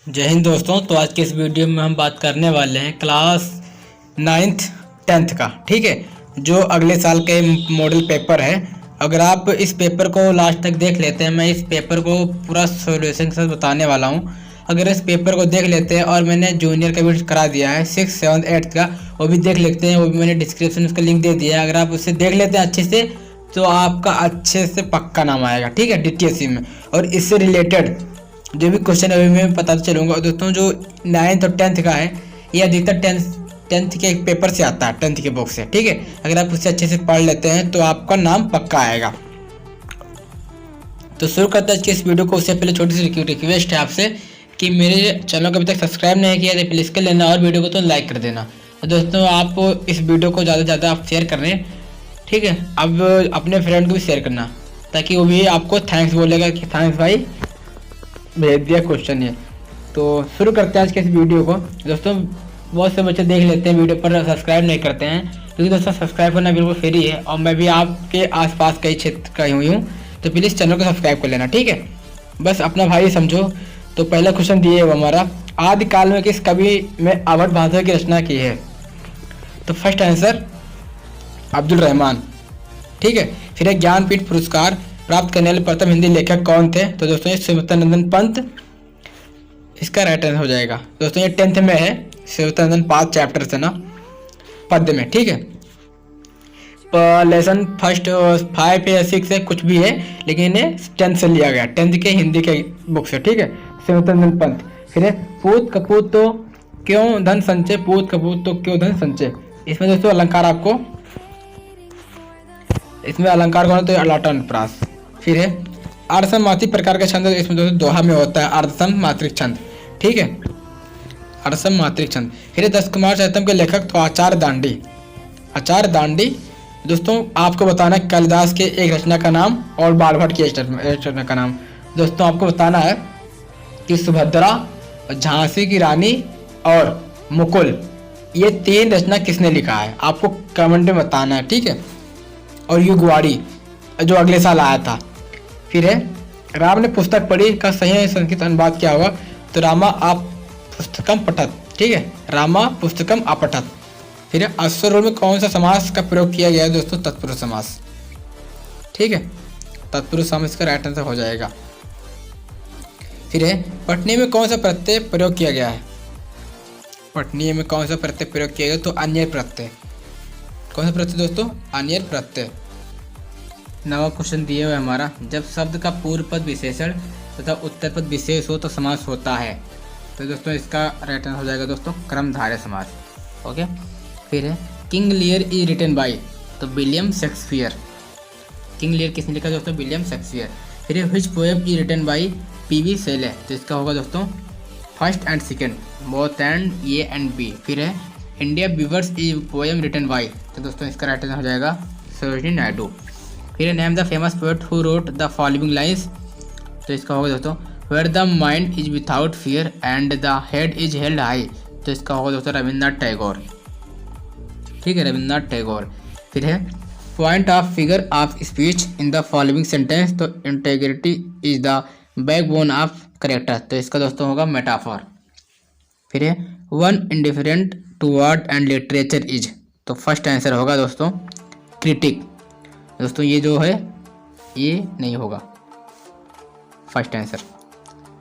जय हिंद दोस्तों। तो आज के इस वीडियो में हम बात करने वाले हैं क्लास 9th 10th का। ठीक है, जो अगले साल के मॉडल पेपर है। अगर आप इस पेपर को लास्ट तक देख लेते हैं, मैं इस पेपर को पूरा सॉल्यूशन के साथ बताने वाला हूं। अगर इस पेपर को देख लेते हैं, और मैंने जूनियर का भी करा दिया है 6th 7th 8th का, वो भी देख लेते हैं। वो भी मैंने डिस्क्रिप्शन में उसका लिंक दे दिया है। अगर आप उसे देख लेते हैं अच्छे से, तो आपका अच्छे से पक्का नाम आएगा। ठीक है, DTSC में। और इससे रिलेटेड जो भी क्वेश्चन है मैं बताते चलूँगा। दोस्तों, जो 9th और 10th का है, ये अधिकतर 10th के पेपर से आता है, 10th के बुक से। ठीक है, अगर आप उसे अच्छे से पढ़ लेते हैं तो आपका नाम पक्का आएगा। तो शुरू करते हैं आज के इस वीडियो को। उससे पहले छोटी सी रिक्वेस्ट है आपसे कि मेरे चैनल को अभी तक सब्सक्राइब नहीं किया तो प्लीज़ कर लेना, और वीडियो को तो लाइक कर देना। और दोस्तों, आप इस वीडियो को ज़्यादा से ज़्यादा आप शेयर कर रहे हैं। ठीक है, अब अपने फ्रेंड को भी शेयर करना, ताकि वो भी आपको थैंक्स बोलेगा कि थैंक्स भाई, भेज दिया क्वेश्चन ये। तो शुरू करते हैं आज के इस वीडियो को। दोस्तों, बहुत से बच्चे देख लेते हैं वीडियो पर, सब्सक्राइब नहीं करते हैं, क्योंकि दोस्तों सब्सक्राइब करना बिल्कुल फ्री है। और मैं भी आपके आसपास कई क्षेत्र का हुई हूँ, तो प्लीज़ चैनल को सब्सक्राइब कर लेना। ठीक है, बस अपना भाई समझो। तो पहला क्वेश्चन दिए है हमारा, आदिकाल में किस कवि में अवध भाषा की रचना की है? तो फर्स्ट आंसर अब्दुल रहमान। ठीक है, फिर है ज्ञानपीठ पुरस्कार प्राप्त करने वाले प्रथम हिंदी लेखक कौन थे? तो दोस्तों, ये शिवतनंदन पंत इसका राइट आंसर हो जाएगा। दोस्तों, ये 10th में है, शिवतनंदन 5 चैप्टर से ना, पद्य में। ठीक है, लेसन फर्स्ट 5 या 6 है, कुछ भी है, लेकिन इन्हें 10th से लिया गया, 10th के हिंदी के बुक से। ठीक है, शिवतनंदन पंत। फिर है पूत कपूत तो क्यों धन संचय, पूत कपूत तो क्यों धन संचय। इसमें दोस्तों अलंकार आपको, इसमें अलंकार कौन है? तो अलाटन प्रास। फिर है अर्धसम मात्रिक प्रकार का छंद, इसमें दोस्तों दोहा में होता है अर्धसम मात्रिक छंद। ठीक है, अर्धसम मात्रिक छंद। फिर है 10 कुमार चैतम के लेखक तो आचार्य दांडी। आचार्य दांडी। दोस्तों, आपको बताना है कालिदास के एक रचना का नाम और बाणभट्ट की एक रचना का नाम। दोस्तों, आपको बताना है कि सुभद्रा, झांसी की रानी और मुकुल, ये 3 रचना किसने लिखा है? आपको कमेंट में बताना है। ठीक है, और युगवाड़ी जो अगले साल आया था। फिर है राम ने पुस्तक पढ़ी का सही संस्कृत अनुवाद क्या होगा? तो रामा आप पुस्तकम पठत। ठीक है, रामा पुस्तकम अपठत। फिर है अश्वरोह में कौन सा समास का प्रयोग किया गया है? दोस्तों, तत्पुरुष समास। ठीक है, तत्पुरुष समास का राइट आंसर हो जाएगा। फिर है पटनी में कौन सा प्रत्यय प्रयोग किया गया है? पटनी में कौन सा प्रत्यय प्रयोग किया गया? तो अन्य प्रत्यय। कौन सा प्रत्यय दोस्तों? अन्य प्रत्यय। नवा क्वेश्चन दिए हुए हमारा, जब शब्द का पूर्व पद विशेषण तथा उत्तर पद विशेष हो तो समास होता है? तो दोस्तों, इसका राइट आंसर हो जाएगा दोस्तों क्रमधारय समास। ओके। फिर है King Lear is written by, तो विलियम शेक्सपियर। किंग लियर किसने लिखा दोस्तों? William Shakespeare. फिर है which poem is written by PV Shelley, तो इसका होगा दोस्तों first and second, both and A and B। फिर है India weavers is poem written by, तो दोस्तों इसका राइट आंसर हो जाएगा सरोजिनी नायडू। फिर name the famous poet who wrote the following lines, तो इसका होगा दोस्तों where the mind is without fear and the head is held high, तो इसका होगा दोस्तों रविन्द्रनाथ टैगोर। ठीक है, रविन्द्रनाथ टैगोर। फिर है point of figure of speech in the following sentence, तो integrity is the backbone of character, तो इसका दोस्तों होगा मेटाफॉर। फिर है one indifferent to word and literature is, तो फर्स्ट आंसर होगा दोस्तों क्रिटिक। दोस्तों, ये जो है ये नहीं होगा, फर्स्ट आंसर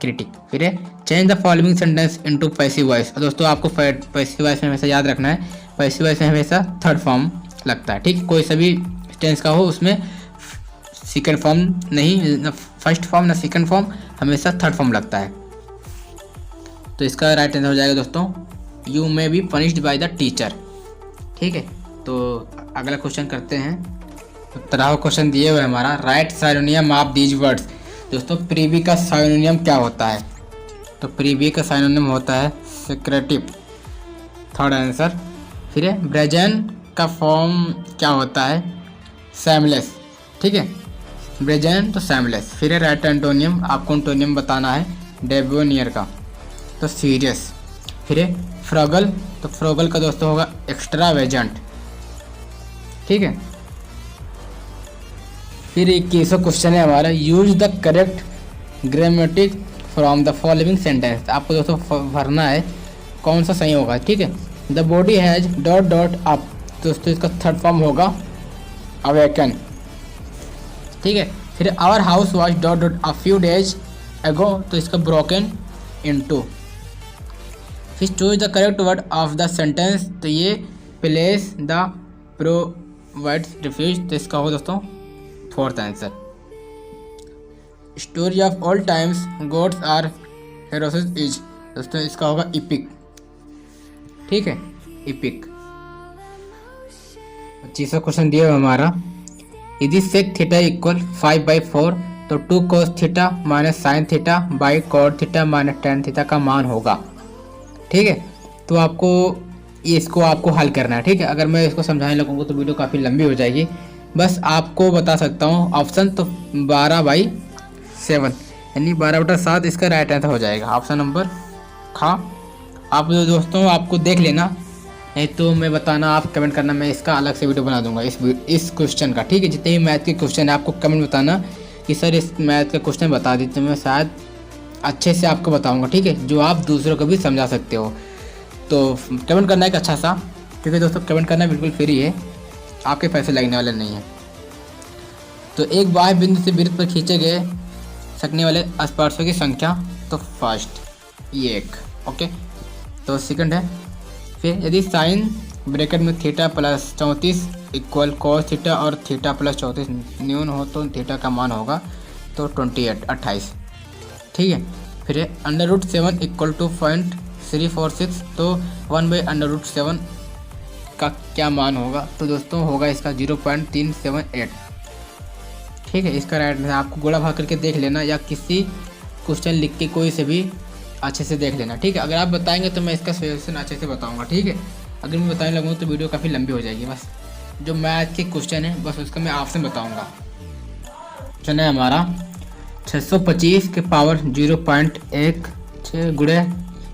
क्रिटिक। फिर है change the following sentence into passive voice, दोस्तों आपको पैसिव वॉइस में हमेशा याद रखना है, पैसिव वॉइस में हमेशा थर्ड फॉर्म लगता है। ठीक, कोई सभी टेंस का हो उसमें सेकंड फॉर्म नहीं, ना फर्स्ट फॉर्म ना सेकंड फॉर्म, हमेशा थर्ड फॉर्म लगता है। तो इसका राइट आंसर हो जाएगा दोस्तों you may be punished by the teacher. ठीक है, तो अगला क्वेश्चन करते हैं। तो 13वां क्वेश्चन दिए हुए हमारा, right synonym of these words. दोस्तों, प्रीवी का साइनोनियम क्या होता है? तो प्रीवी का साइनोनियम होता है सेक्रेटिव, थर्ड आंसर। फिर है ब्रेजन का फॉर्म क्या होता है? सैमलेस। ठीक है, ब्रेजन तो सैमलेस। फिर है राइट एंटोनियम, आपको एंटोनियम बताना है डेबोनियर का, तो सीरियस। फिर है फ्रगल, तो फ्रगल का दोस्तों होगा एक्स्ट्रावेजेंट। ठीक है, फिर 21वां क्वेश्चन है हमारा, use the correct grammatic from the following sentence. आपको दोस्तों भरना है कौन सा सही होगा, ठीक है। The body has dot dot up, दोस्तों इसका थर्ड फॉर्म होगा अवेकन, ठीक है। फिर our house was dot dot a few days ago, तो इसका ब्रोकन इन टू। फिर choose the correct word of the sentence, तो ये प्लेस द प्रोवाइड्स रिफ्यूज, तो इसका होगा दोस्तों fourth answer. Story of all times gods are heroes is, दोस्तों इसका होगा इपिक, ठीक है, इपिक। 25वां क्वेश्चन दिया हमारा, यदि सेक थीटा इक्वल 5/4 तो 2 cos theta minus sine theta by cot theta minus ten theta का मान होगा, ठीक है। तो आपको इसको आपको हल करना है, ठीक है। अगर मैं इसको समझाने लगूंगा तो वीडियो काफ़ी लंबी हो जाएगी। बस आपको बता सकता हूँ ऑप्शन, तो 12/7 यानी 12/7 इसका राइट आंसर हो जाएगा, ऑप्शन नंबर खा। आप दोस्तों आपको देख लेना, नहीं तो मैं बताना, आप कमेंट करना, मैं इसका अलग से वीडियो बना दूंगा इस क्वेश्चन का, ठीक है। जितने भी मैथ के क्वेश्चन है आपको कमेंट बताना कि सर इस मैथ का क्वेश्चन बता दी, तो मैं शायद अच्छे से आपको बताऊंगा, ठीक है, जो आप दूसरों को भी समझा सकते हो। तो कमेंट करना एक अच्छा सा, ठीक है दोस्तों, कमेंट करना बिल्कुल फ्री है, आपके पैसे लगने वाले नहीं हैं। तो एक बाह्य बिंदु से वृत्त पर खींचे गए सकने वाले स्पर्शों की संख्या, तो फर्स्ट ये एक, ओके। तो सेकंड है, फिर यदि साइन ब्रैकेट में theta plus 34 equal cos theta और थीटा प्लस 34 न्यून हो तो थीटा का मान होगा तो 28, ठीक है। फिर √7 इक्वल टू 0.346, तो 1/√7 का क्या मान होगा, तो दोस्तों होगा इसका 0.378, ठीक है। इसका राइट आंसर आपको गोला भाग करके देख लेना, या किसी क्वेश्चन लिख के कोई से भी अच्छे से देख लेना, ठीक है। अगर आप बताएंगे तो मैं इसका सोल्यूशन अच्छे से बताऊंगा, ठीक है। अगर मैं बताने लगूँगा तो वीडियो काफ़ी लंबी हो जाएगी। बस जो मैथ के क्वेश्चन है बस उसका मैं ऑप्शन बताऊँगा। क्वेश्चन है हमारा 625 के पावर 0.16 गुणे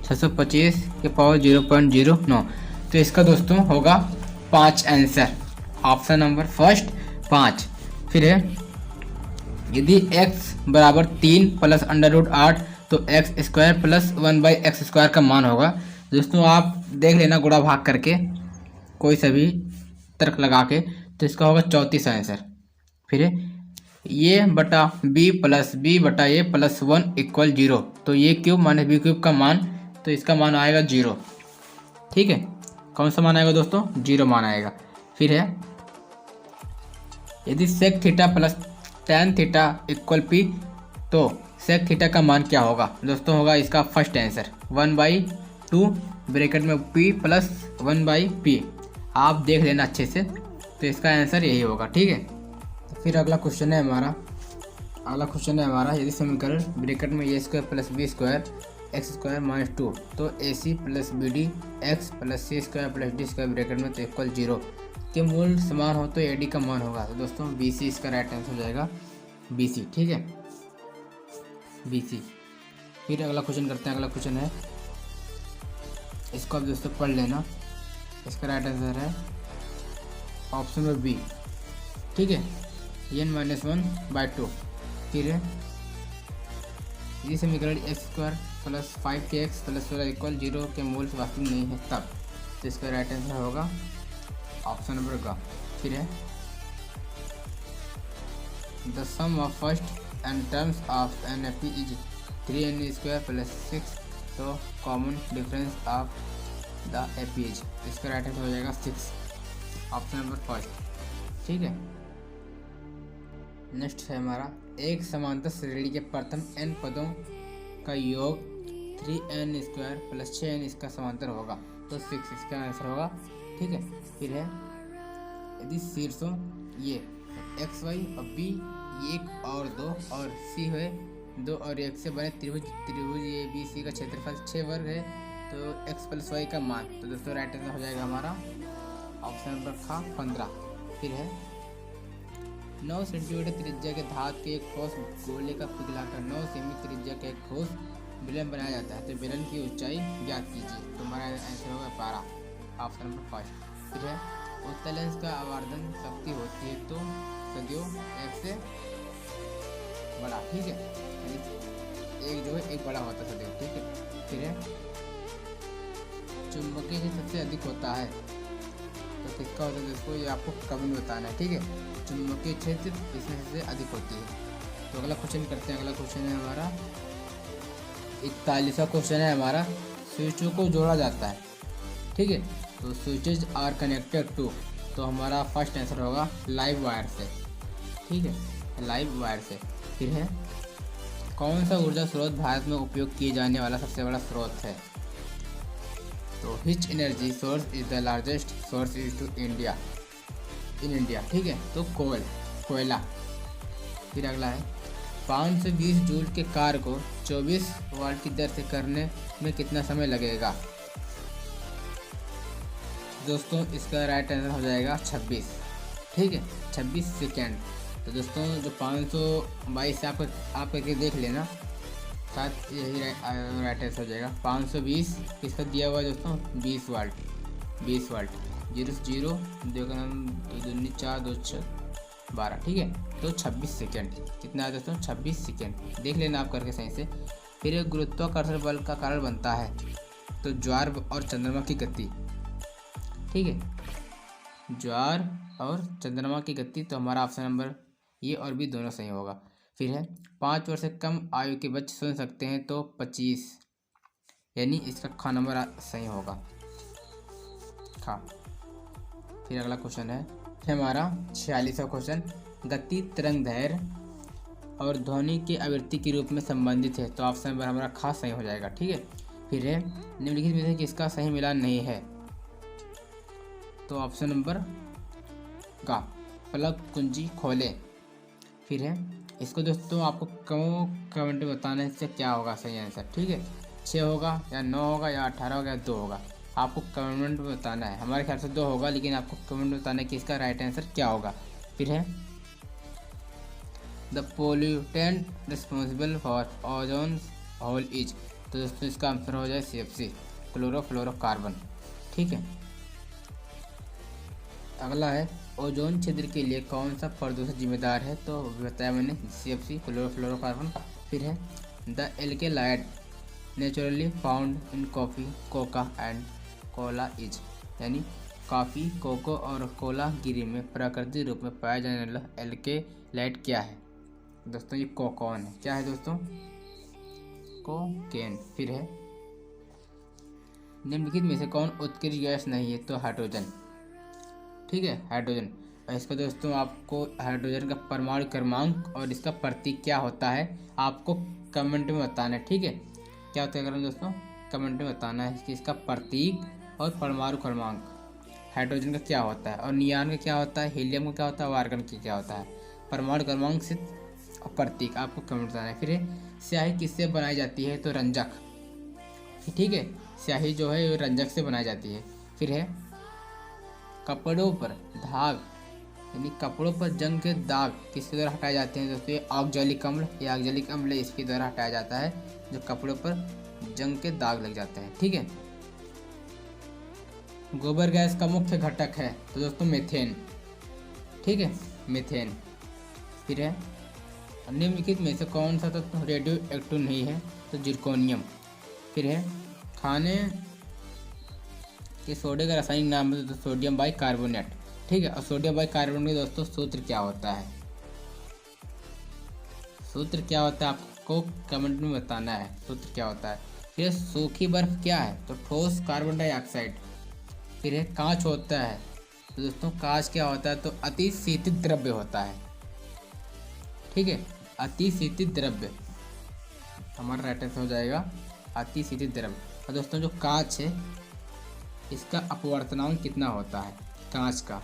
625 के पावर 0.09, तो इसका दोस्तों होगा 5 आंसर, ऑप्शन नंबर फर्स्ट 5। फिर है यदि x बराबर 3 प्लस √8 तो x² प्लस 1/x² का मान होगा, दोस्तों आप देख लेना गुणा भाग करके कोई सा भी तर्क लगा के, तो इसका होगा 34 आंसर। फिर ये बटा b प्लस b बटा a प्लस 1 इक्वल 0, तो ये क्यूब माइनस b क्यूब का मान, तो इसका मान आएगा 0, ठीक है। कौन सा मान आएगा दोस्तों, 0 मान आएगा। फिर है यदि sec theta plus tan theta equal p तो सेक थीटा का मान क्या होगा, दोस्तों होगा इसका फर्स्ट आंसर 1/2 ब्रैकेट में p प्लस 1/p, आप देख लेना अच्छे से, तो इसका आंसर यही होगा, ठीक है। फिर अगला क्वेश्चन है हमारा, यदि समीकरण ब्रैकेट में a² plus b² x² minus 2 तो ac plus bd x plus c² plus d² bracket में तो इक्वल 0 के मूल समान हो तो ad का मान होगा, तो दोस्तों bc इसका राइट आंसर हो जाएगा, bc, ठीक है, bc। फिर अगला क्वेश्चन करते हैं। अगला क्वेश्चन है, इसको आप दोस्तों पढ़ लेना, इसका राइट आंसर है ऑप्शन में बी, ठीक है, n-1/2। फिर है यदि समीकरण x² plus 5kx plus 16 equal 0 के मूल वास्तविक नहीं है तब, तो इसका राइट आंसर होगा ऑप्शन नंबर का। फिर है the sum of first and terms of N F is 3n² plus 6, तो common difference of the F is, इसका राइट आंसर हो जाएगा 6, ऑप्शन नंबर फर्स्ट, ठीक है। नेक्स्ट है हमारा, एक समांतर श्रेणी के प्रथम n पदों का योग 3n² प्लस 6n इसका समांतर होगा, तो 6 इसका आंसर होगा, ठीक है। फिर है यदि शीर्षों ये x y और b 1 और 2 और c है 2 और 1 से बने त्रिभुज ए बी सी का क्षेत्रफल 6 वर्ग है, तो x प्लस y का मान, तो दोस्तों राइट आंसर हो जाएगा हमारा ऑप्शन नंबर था 15। फिर है 9 सेंटीमीटर त्रिज्या के धातु के एक ठोस गोले का पिघलाकर 9 सेमी त्रिज्या का एक ठोस बेलन बनाया जाता है, तो बेलन की ऊंचाई ज्ञात कीजिए, तो हमारा आंसर होगा 12, ऑप्शन नंबर फर्स्ट। फिर है उत्तल लेंस का आवर्धन शक्ति होती है तो सदैव 1 से बड़ा, ठीक है, एक जो है एक बड़ा होता है सदैव, ठीक है। फिर है चुंबकीय क्षेत्र सबसे अधिक होता है तो किसका होता है दोस्तों, ये आपको कभी नहीं बताना है, ठीक है। चुंबकीय क्षेत्र इसमें सबसे अधिक होती है। तो अगला क्वेश्चन करते हैं। अगला क्वेश्चन है हमारा 41वां क्वेश्चन है हमारा, स्विचों को जोड़ा जाता है, ठीक है। तो स्विचेज आर कनेक्टेड टू, तो हमारा फर्स्ट आंसर होगा लाइव वायर से, ठीक है, लाइव वायर से। फिर है कौन सा ऊर्जा स्रोत भारत में उपयोग किए जाने वाला सबसे बड़ा स्रोत है, तो which energy source is the largest source is to India, in India, ठीक है। तो कोयला। फिर अगला है 520 जूल के कार्य को 24 वाट की दर से करने में कितना समय लगेगा, दोस्तों इसका राइट आंसर हो जाएगा 26, ठीक है, 26 सेकेंड। तो दोस्तों जो 522 से आप करके देख लेना, साथ यही राइट आंसर हो जाएगा। 520 किसका दिया हुआ है दोस्तों, 20 वाट, 20 वाट, 0 से 0 देखो हम 2 4 2 6 12, ठीक है। तो 26 सेकेंड कितना है दोस्तों, 26 सेकेंड, देख लेना आप करके सही से। फिर गुरुत्वाकर्षण बल का कारण बनता है, तो ज्वार और चंद्रमा की गति, ठीक है, ज्वार और चंद्रमा की गति। तो हमारा ऑप्शन नंबर ये और भी दोनों सही होगा। फिर है 5 वर्ष से कम आयु के बच्चे सुन सकते हैं, तो 25, यानी इसका ख नंबर सही होगा, खा। फिर अगला क्वेश्चन है हमारा 46वां क्वेश्चन, गति तरंग दैर्घ्य और ध्वनि के आवृत्ति के रूप में संबंधित है, तो ऑप्शन नंबर हमारा खा सही हो जाएगा, ठीक है। फिर है निम्नलिखित में से किसका सही मिलान नहीं है, तो ऑप्शन नंबर का प्लग कुंजी खोले। फिर है इसको दोस्तों आपको कमेंट में बताना है इससे क्या होगा सही आंसर, ठीक है। 6 होगा या 9 होगा या 18 होगा या 2 होगा, आपको कमेंट में बताना है। हमारे ख्याल से 2 होगा, लेकिन आपको कमेंट में बताना है कि इसका राइट आंसर क्या होगा। फिर है the pollutant responsible for ozone hole is, तो दोस्तों इसका आंसर हो जाए CFC, क्लोरोफ्लोरोकार्बन, ठीक है। अगला है ओजोन छिद्र के लिए कौन सा प्रदूषक जिम्मेदार है, तो बताया मैंने CFC, क्लोरोफ्लोरोकार्बन। फिर है the alkaloid naturally found in coffee Coca and Cola is, यानी कॉफ़ी, कोको और कोला गिरी में प्राकृतिक रूप में पाया जाने वाला एल्केलाइड क्या है, दोस्तों ये कोकोन है, क्या है दोस्तों, कोकेन। फिर है निम्नलिखित में से कौन उत्कीर्ण गैस नहीं है, तो हाइड्रोजन, ठीक है, हाइड्रोजन। और इसका दोस्तों आपको हाइड्रोजन का परमाणु क्रमांक और इसका प्रतीक क्या होता है आपको कमेंट में बताना है, ठीक है। क्या होता है दोस्तों, कमेंट में बताना है कि इसका प्रतीक और परमाणु क्रमांक हाइड्रोजन का क्या होता है, और नियान का क्या होता है, हीलियम का क्या होता है, और आर्गन का क्या होता है, परमाणु क्रमांक से प्रतीक आपको कमेंट बताना है। फिर स्याही किससे बनाई जाती है, तो रंजक, ठीक है, स्याही जो है रंजक से बनाई जाती है। फिर है कपड़ों पर दाग, यानी कपड़ों पर जंग के दाग किसके द्वारा हटाए जाते हैं, दोस्तों ये ऑक्जेलिक अम्ल, ये ऑक्जेलिक अम्ल इसके द्वारा हटाया जाता है, जो कपड़ों पर जंग के दाग लग जाते हैं, ठीक है। गोबर गैस का मुख्य घटक है, तो दोस्तों मीथेन, ठीक है, मीथेन। फिर है निम्नलिखित में से कौन सा तत्व रेडियो एक्टिव नहीं है, तो जिर्कोनियम। फिर है खाने के सोडे का रासायनिक नाम है, तो सोडियम बाइकार्बोनेट, ठीक है। और सोडियम बाइकार्बोनेट दोस्तों सूत्र क्या होता है, सूत्र क्या होता है आपको कमेंट में बताना है, सूत्र क्या होता है। फिर सूखी बर्फ क्या है, तो ठोस कार्बन डाइऑक्साइड। फिर है कांच होता है, तो दोस्तों कांच क्या होता है, तो अति शीतित द्रव्य होता है, ठीक है, अति शीतित द्रव्य, हमारा राइट आंसर हो जाएगा अति शीतित द्रव्य। और दोस्तों जो कांच है इसका अपवर्तनांक कितना होता है कांच का,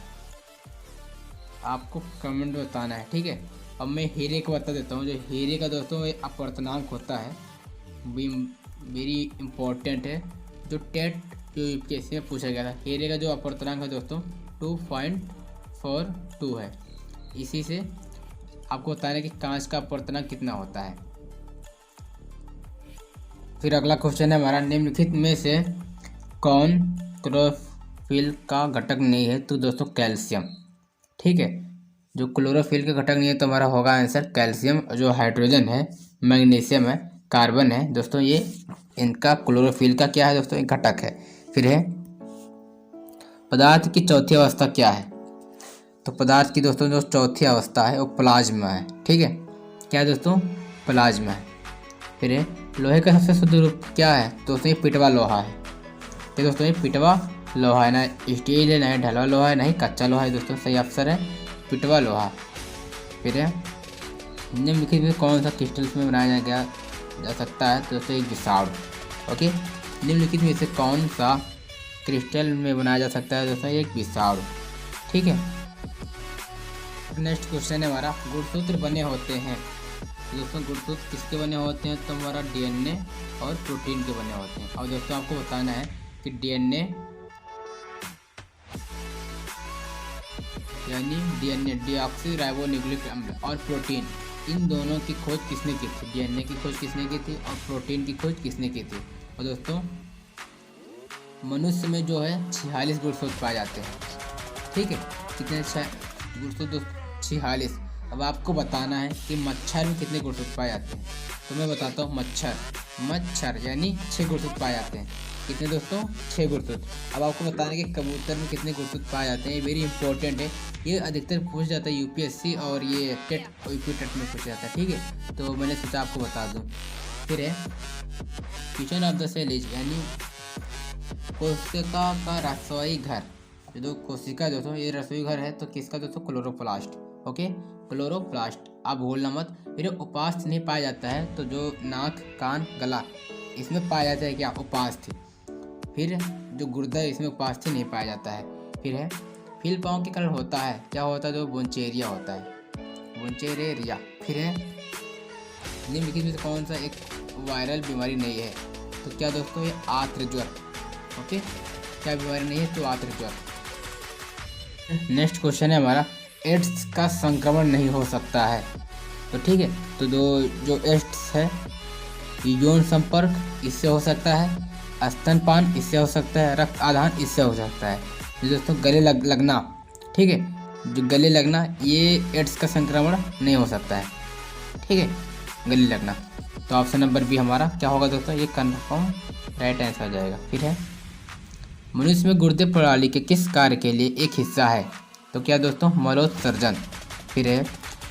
आपको कमेंट में बताना है, ठीक है। अब मैं हीरे को बता देता हूँ, जो हीरे का दोस्तों अपवर्तनांक होता है वेरी इम्पोर्टेंट है, जो टेट जो यूपीएससी में पूछा गया था। हीरे का जो अपवर्तनांक है दोस्तों 2.42 है। इसी से आपको बताना है कि कांच का अपवर्तनांक कितना होता है। फिर अगला क्वेश्चन है हमारा, निम्नलिखित में से कौन क्लोरोफिल का घटक नहीं है, तो दोस्तों कैल्शियम, ठीक है। जो क्लोरोफिल का घटक नहीं है तो हमारा होगा आंसर कैल्शियम। जो हाइड्रोजन है, मैग्नीशियम है, कार्बन है दोस्तों, ये इनका क्लोरोफिल का क्या है दोस्तों, एक घटक है। फिर है पदार्थ की चौथी अवस्था क्या है? तो पदार्थ की दोस्तों जो चौथी अवस्था है वो प्लाज्मा है। ठीक है, क्या है दोस्तों, प्लाज्मा है। फिर है लोहे का सबसे शुद्ध रूप क्या है? तो दोस्तों ये पिटवा लोहा है। तो दोस्तों ये पिटवा लोहा है, ना स्टील है, ना ढलवा लोहा है, ना ही कच्चा लोहा है दोस्तों। सही आंसर है पिटवा लोहा। फिर है निम्नलिखित में कौन सा क्रिस्टल में बनाया जा सकता है? तो दोस्तों एक विषाणु। ओके, निम्नलिखित में से कौन सा क्रिस्टल में बनाया जा सकता है? दोस्तों एक विषाणु। ठीक है, नेक्स्ट क्वेश्चन है हमारा, गुणसूत्र बने होते हैं। दोस्तों गुणसूत्र किसके बने होते हैं? तो हमारा डीएनए और प्रोटीन के बने होते हैं। और दोस्तों आपको बताना है कि डीएनए यानी डीऑक्सी राइबो न्यूक्लिक अम्ल और प्रोटीन, इन दोनों की खोज किसने की थी? डीएनए की खोज किसने की थी और प्रोटीन की खोज किसने की थी? और दोस्तों मनुष्य में जो है 46 गुणसूत्र पाए जाते हैं। ठीक है, कितने गुणसूत्र? 46। अब आपको बताना है कि मच्छर में कितने गुणसूत्र पाए जाते हैं। तो मैं बताता हूँ, मच्छर यानी 6 गुणसूत्र पाए जाते हैं। कितने दोस्तों? 6 गुणसूत्र। अब आपको बताना है कि कबूतर में कितने गुणसूत्र पाए जाते हैं। ये वेरी इंपॉर्टेंट है, ये अधिकतर पूछ जाता है यूपीएससी और ये टेट और यूपी-टेट में पूछ जाता है। ठीक है, तो मैंने सोचा आपको बता दूँ। फिर है kitchen of the cell is, यानी कोशिका का रसोई घर। जो कोशिका दोस्तों ये रसोई घर है, तो किसका दोस्तों? क्लोरोप्लास्ट। ओके, क्लोरोप्लास्ट, आप भूलना मत। फिर उपास्थि नहीं पाया जाता है, तो जो नाक, कान, गला इसमें पाया जाता है क्या? उपास्थि। फिर जो गुर्दा है इसमें उपास्थि नहीं पाया जाता है। फिर है फील पाँव के कलर होता है, क्या होता है? जो बोंचेरिया होता है, बोंचेरेरिया। फिर है निम्नलिखित में से कौन सा एक वायरल बीमारी नहीं है? तो क्या दोस्तों? ये आर्द्र ज्वर। ओके, क्या बीमारी नहीं है? तो आर्द्र ज्वर। नेक्स्ट क्वेश्चन है हमारा, एड्स का संक्रमण नहीं हो सकता है। तो ठीक है, तो जो एड्स है, यौन संपर्क इससे हो सकता है, स्तनपान इससे हो सकता है, रक्त आदान इससे हो सकता है। तो दोस्तों गले लगना, ठीक है, जो गले लगना ये एड्स का संक्रमण नहीं हो सकता है। ठीक है, गले लगना। तो ऑप्शन नंबर बी हमारा क्या होगा दोस्तों? ये कन्फर्म राइट आंसर हो जाएगा। फिर है मनुष्य में गुर्दे प्रणाली के किस कार्य के लिए एक हिस्सा है? तो क्या दोस्तों? मलोत्सर्जन। फिर है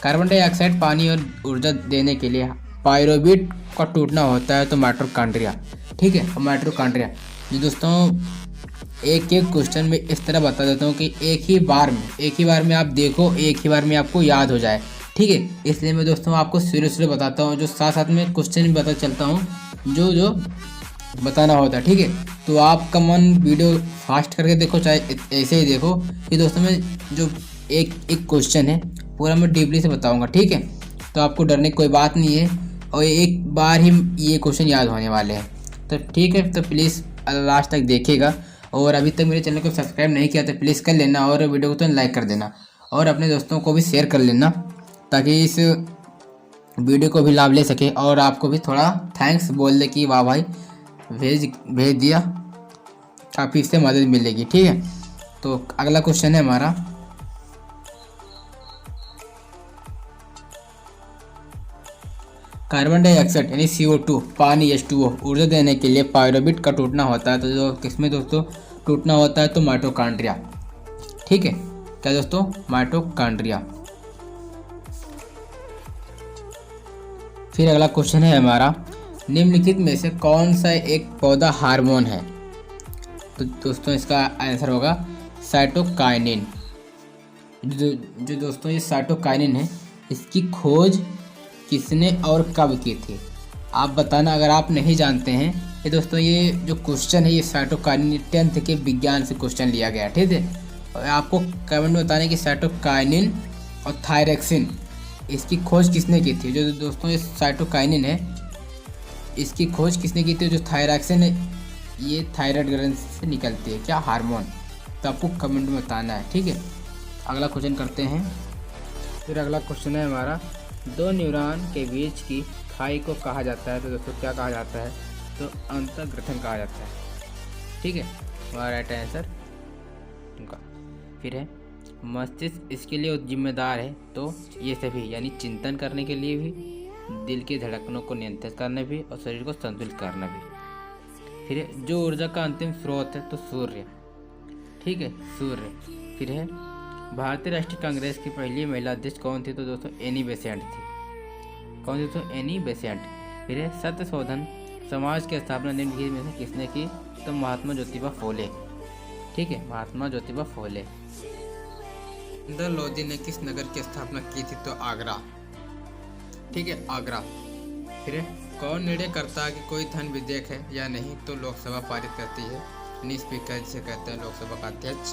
कार्बन डाइऑक्साइड पानी और ऊर्जा देने के लिए पायरोबिट का टूटना होता है, तो माइटोकॉन्ड्रिया। ठीक है, माइटोकॉन्ड्रिया जो दोस्तों एक क्वेश्चन में इस तरह बता देता हूँ कि एक ही बार में आप देखो, एक ही बार में आपको याद हो जाए। ठीक है, इसलिए मैं दोस्तों आपको शुरू बताता हूँ, जो साथ में क्वेश्चन भी बता चलता हूँ जो बताना होता है। ठीक है, तो आपका मन वीडियो फास्ट करके देखो, चाहे ऐसे ही देखो, कि दोस्तों मैं जो एक क्वेश्चन है पूरा मैं डीपली से बताऊंगा। ठीक है, तो आपको डरने की कोई बात नहीं है, और एक बार ही ये क्वेश्चन याद होने वाले हैं। तो ठीक है, तो प्लीज़ लास्ट तक देखिएगा, और अभी तक मेरे चैनल को सब्सक्राइब नहीं किया तो प्लीज़ कर लेना, और वीडियो को तो लाइक कर देना, और अपने दोस्तों को भी शेयर कर लेना, ताकि इस वीडियो को भी लाभ ले सके, और आपको भी थोड़ा थैंक्स बोल दे कि वाह भाई भेज दिया, काफ़ी इससे मदद मिलेगी। ठीक है, तो अगला क्वेश्चन है हमारा, कार्बन डाइऑक्साइड यानी CO2 पानी H2O ऊर्जा देने के लिए पायरोबिट का टूटना होता है, तो जो किसमें दोस्तों टूटना होता है? तो माइटोकॉन्ड्रिया। ठीक है, क्या दोस्तों? माइटोकॉन्ड्रिया। फिर अगला क्वेश्चन है हमारा, निम्नलिखित में से कौन सा एक पौधा हार्मोन है? तो दोस्तों इसका आंसर होगा साइटोकाइनिन। जो दोस्तों ये साइटोकाइनिन है, इसकी खोज किसने और कब की थी? आप बताना अगर आप नहीं जानते हैं। ये दोस्तों ये जो क्वेश्चन है ये साइटोकाइनिन 10th के विज्ञान से क्वेश्चन लिया गया। ठीक है, और आपको कमेंट में बताना कि साइटोकाइनिन और थायरक्सिन इसकी खोज किसने की थी? जो दोस्तों ये साइटोकाइनिन है, इसकी खोज किसने की थी? जो थायरक्सिन है ये थायराइड ग्रंथि से निकलती है, क्या हार्मोन? तो आपको कमेंट में बताना है। ठीक है, अगला क्वेश्चन करते हैं। फिर अगला क्वेश्चन है हमारा, दो न्यूरॉन के बीच की खाई को कहा जाता है, तो दोस्तों क्या कहा जाता है? तो अंतर्ग्रथन कहा जाता है। ठीक है, हमारा राइट आंसर उनका। फिर है मस्तिष्क इसके लिए जिम्मेदार है, तो ये सभी यानी चिंतन करने के लिए भी, दिल की धड़कनों को नियंत्रित करना भी और शरीर को संतुलित करना भी। फिर है जो ऊर्जा का अंतिम स्रोत है तो सूर्य, ठीक है, सूर्य। फिर है भारतीय राष्ट्रीय कांग्रेस की पहली महिला अध्यक्ष कौन थी? तो दोस्तों एनी बेसेंट थी। कौन थी दोस्तों? Annie Besant. फिर है सत्य शोधन समाज की स्थापना निम्नलिखित में से किसने की? तो महात्मा ज्योतिबा फूले, ठीक है, महात्मा ज्योतिबा फूले। इंदिरा लोधी ने किस नगर की स्थापना की थी? तो आगरा, ठीक है, आगरा। फिर कौन निर्णय करता है कि कोई धन विधेयक है या नहीं? तो लोकसभा पारित करती है, यानी स्पीकर जिसे कहते हैं लोकसभा का अध्यक्ष।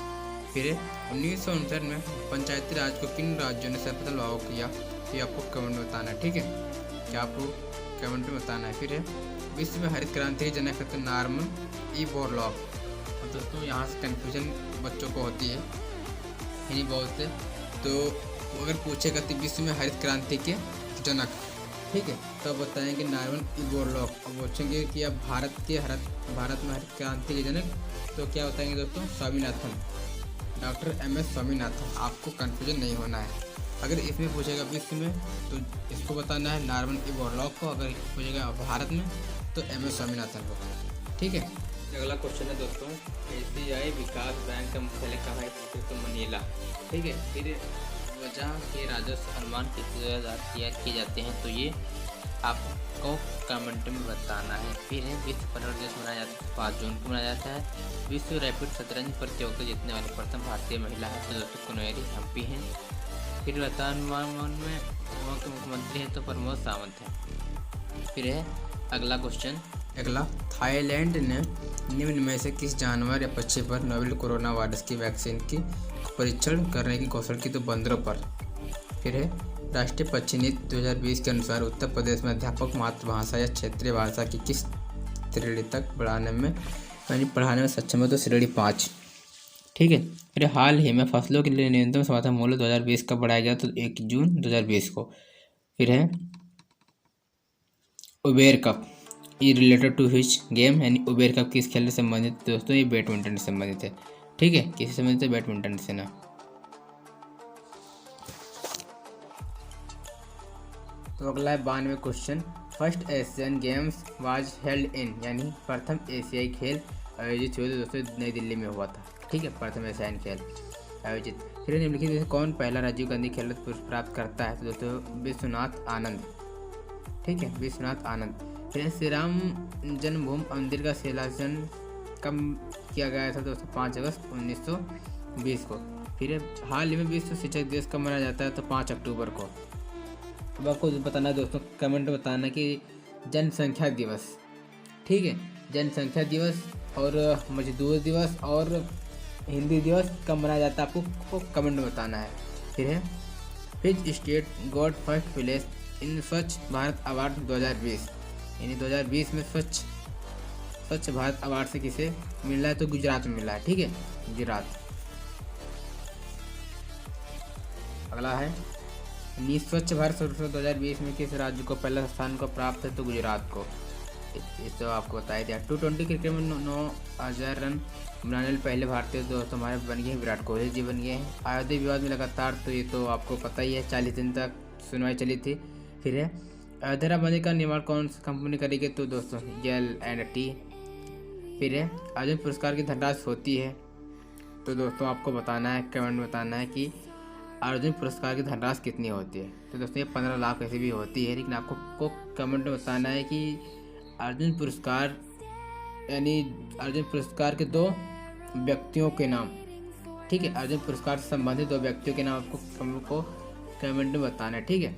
फिर 1959 में पंचायती राज को किन राज्यों ने शपथ लागू किया? ये आपको कमेंट में बताना है, ठीक है, क्या आपको कमेंट में बताना है। फिर विश्व में हरित क्रांति के जनक है तो नॉर्मन ई बोरलॉग। दोस्तों यहाँ से कन्फ्यूजन बच्चों को होती है, यानी बहुत से, तो अगर पूछेगा तो विश्व में हरित क्रांति के जनक, ठीक है, तो बताएंगे नॉर्मन ई बोरलॉग। अब पूछेंगे कि अब भारत में हरित क्रांति के जनक, तो क्या बताएंगे दोस्तों? Swaminathan, doctor MS Swaminathan. आपको कन्फ्यूजन नहीं होना है। अगर इसमें पूछेगा विश्व में तो इसको बताना है नॉर्मन ई बोरलॉग को, अगर पूछेगा भारत में तो MS स्वामीनाथन को, ठीक है। अगला क्वेश्चन है दोस्तों एशियाई विकास बैंक का मुख्यालय कहाँ है? तो मनीला, ठीक है। फिर वजह के राजस्व अनुमान किस द्वारा तैयार किए जाते हैं? तो ये आपको कमेंट में बताना है। फिर है विश्व पर्यटन दिवस मनाया जाता है 5 जून को मनाया जाता है। विश्व रैपिड शतरंज प्रतियोगिता जीतने वाली प्रथम भारतीय महिला है तो दोस्तों कुनैरी हम्पी हैं। फिर वर्तमान में वहाँ के मुख्यमंत्री हैं तो प्रमोद सावंत हैं। फिर है अगला क्वेश्चन, अगला, थाईलैंड ने निम्न में से किस जानवर या पक्षी पर नोवेल कोरोना वायरस की वैक्सीन की परीक्षण करने की घोषणा की? तो बंदरों पर। फिर है राष्ट्रीय पक्षी नीति 2020 के अनुसार उत्तर प्रदेश में अध्यापक मातृभाषा या क्षेत्रीय भाषा की किस श्रेणी तक पढ़ाने में सक्षम है? तो श्रेणी 5, ठीक है। फिर हाल ही में फसलों के लिए न्यूनतम समर्थन मूल्य 2020 का बढ़ाया गया तो 1 जून 2020 को। फिर है उबेर कप, ये रिलेटेड टू विच गेम, यानी उबेर कप किस खेल से संबंधित? दोस्तों ये बैडमिंटन से संबंधित है, ठीक है, किससे संबंधित है? बैडमिंटन से ना। तो अगला है 92 question, first Asian games was held in, यानी प्रथम एशियाई खेल आयोजित हुए दोस्तों नई दिल्ली में हुआ था, ठीक है, प्रथम एशियाई खेल आयोजित। फिर निम्नलिखित में कौन पहला राजीव गांधी खेल रत्न पुरस्कार प्राप्त करता है? तो दोस्तों विश्वनाथ आनंद, ठीक है, विश्वनाथ आनंद। फिर श्री राम जन्मभूमि मंदिर का शिलान्यास कब किया गया था? दोस्तों 5 अगस्त 1920 को। फिर हाल ही में विश्व शिक्षक दिवस कब मनाया जाता है? तो 5 अक्टूबर को। अब आपको बताना है दोस्तों, कमेंट में बताना कि जनसंख्या दिवस, ठीक है, जनसंख्या दिवस और मजदूर दिवस और हिंदी दिवस कब मनाया जाता है, आपको कमेंट में बताना है। फिर है which state got first place in स्वच्छ भारत अवार्ड 2020, यानी 2020 में स्वच्छ भारत अवार्ड से किसे मिला है? तो गुजरात में मिला है, ठीक है, गुजरात। अगला है स्वच्छ भारत सर्वेक्षण 2020 में किस राज्य को पहला स्थान को प्राप्त है? तो गुजरात को। इस तो आपको बताया दिया। 220 क्रिकेट में 9,000 रन बनाने वाले पहले भारतीय दोस्त हमारे बन गए हैं विराट कोहली जी बन गए हैं। अयोध्या विवाद में लगातार, तो ये तो आपको पता ही है, 40 दिन तक सुनवाई चली थी। फिर है अयोध्या मंदिर का निर्माण कौन सी कंपनी करेगी? तो दोस्तों L&T। फिर है अर्जुन पुरस्कार की धनराशि होती है, तो दोस्तों आपको बताना है, कमेंट में बताना है कि अर्जुन पुरस्कार की धनराशि कितनी होती है? तो दोस्तों ये 15 लाख ऐसी भी होती है, लेकिन आपको कमेंट में बताना है कि अर्जुन पुरस्कार, यानी अर्जुन पुरस्कार के 2 व्यक्तियों के नाम, ठीक है, अर्जुन पुरस्कार से संबंधित 2 व्यक्तियों के नाम आपको कमेंट में बताना है, ठीक है।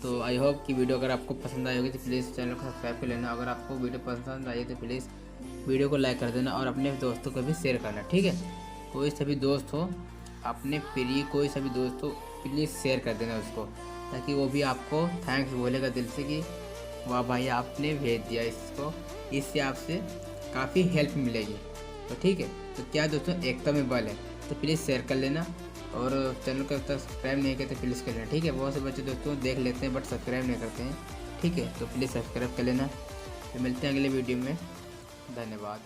तो आई होप कि वीडियो अगर आपको पसंद आई होगी तो प्लीज़ चैनल को सब्सक्राइब कर लेना। अगर आपको वीडियो पसंद आई तो प्लीज़ वीडियो को लाइक कर देना और अपने दोस्तों को भी शेयर करना, ठीक है। कोई सभी दोस्त हो, अपने प्रिय कोई सभी दोस्त हो, प्लीज़ शेयर कर देना उसको, ताकि वो भी आपको थैंक्स बोलेगा दिल से कि वाह भाई आपने भेज दिया इसको, इससे आपसे काफ़ी हेल्प मिलेगी। तो ठीक है, तो क्या दोस्तों एकता में बल है, तो प्लीज़ शेयर कर लेना और चैनल को सब्सक्राइब नहीं किया तो प्लीज़ कर लेना, ठीक है। बहुत से बच्चे दोस्तों देख लेते हैं बट सब्सक्राइब नहीं करते हैं, ठीक है, तो प्लीज़ सब्सक्राइब कर लेना। तो मिलते हैं अगले वीडियो में, धन्यवाद।